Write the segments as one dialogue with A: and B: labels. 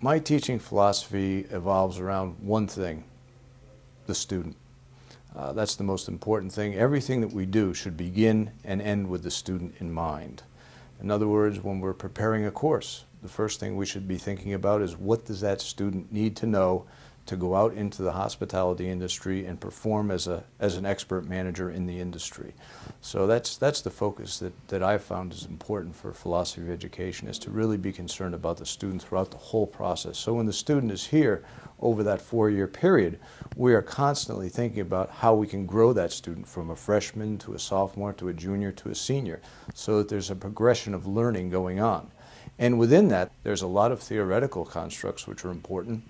A: My teaching philosophy evolves around one thing: the student. That's the most important thing. Everything that we do should begin and end with the student in mind. In other words, when we're preparing a course, the first thing we should be thinking about is what does that student need to know to go out into the hospitality industry and perform as an expert manager in the industry. So that's the focus that I've found is important for philosophy of education, is to really be concerned about the student throughout the whole process. So when the student is here over that 4-year period, we are constantly thinking about how we can grow that student from a freshman to a sophomore to a junior to a senior, so that there's a progression of learning going on. And within that, there's a lot of theoretical constructs which are important.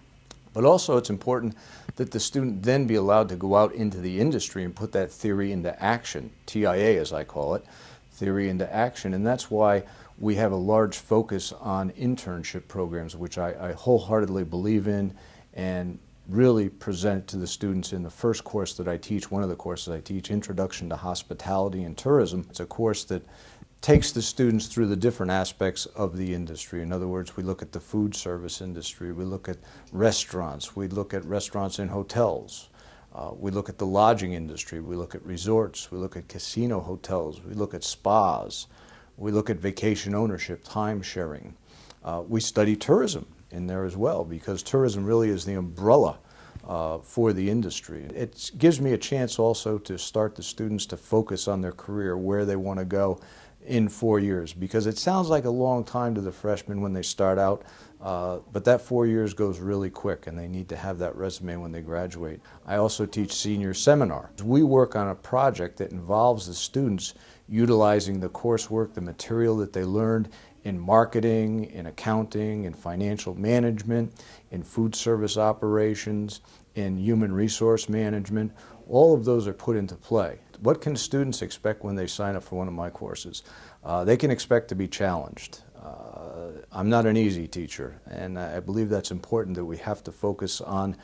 A: But also it's important that the student then be allowed to go out into the industry and put that theory into action, TIA as I call it, theory into action. And that's why we have a large focus on internship programs, which I wholeheartedly believe in and really present to the students in the first course that I teach. One of the courses I teach, Introduction to Hospitality and Tourism. It's a course that takes the students through the different aspects of the industry. In other words, we look at the food service industry, we look at restaurants, we look at restaurants in hotels, we look at the lodging industry, we look at resorts, we look at casino hotels, we look at spas, we look at vacation ownership, time sharing. We study tourism in there as well, because tourism really is the umbrella for the industry. It gives me a chance also to start the students to focus on their career, where they want to go in 4 years, because it sounds like a long time to the freshmen when they start out, but that 4 years goes really quick, and they need to have that resume when they graduate. I also teach senior seminars. We work on a project that involves the students utilizing the coursework, the material that they learned in marketing, in accounting, in financial management, in food service operations, in human resource management. All of those are put into play. What can students expect when they sign up for one of my courses? They can expect to be challenged. I'm not an easy teacher, and I believe that's important, that we have to focus on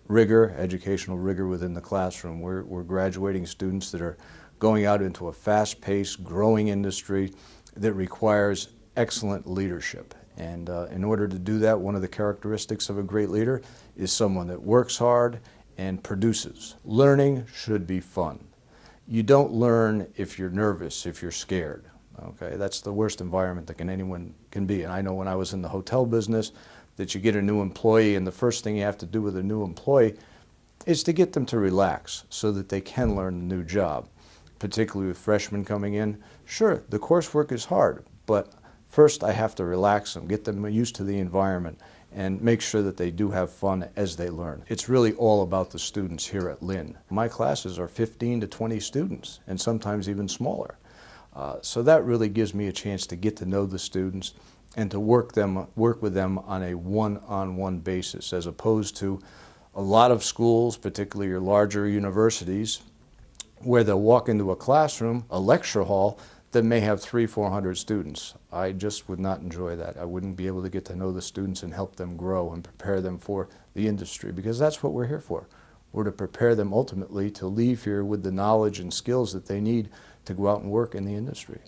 A: rigor, educational rigor within the classroom. We're graduating students that are going out into a fast-paced, growing industry that requires excellent leadership. And in order to do that, one of the characteristics of a great leader is someone that works hard and produces. Learning should be fun. You don't learn if you're nervous, if you're scared. Okay, that's the worst environment that anyone can be. And I know when I was in the hotel business that you get a new employee, and the first thing you have to do with a new employee is to get them to relax so that they can learn the new job. Particularly with freshmen coming in, sure, the coursework is hard, but first I have to relax them, get them used to the environment, and make sure that they do have fun as they learn. It's really all about the students here at Lynn. My classes are 15 to 20 students, and sometimes even smaller. So that really gives me a chance to get to know the students and to work with them on a one-on-one basis, as opposed to a lot of schools, particularly your larger universities, where they'll walk into a classroom, a lecture hall, that may have 300-400 students. I just would not enjoy that. I wouldn't be able to get to know the students and help them grow and prepare them for the industry, because that's what we're here for. We're to prepare them ultimately to leave here with the knowledge and skills that they need to go out and work in the industry.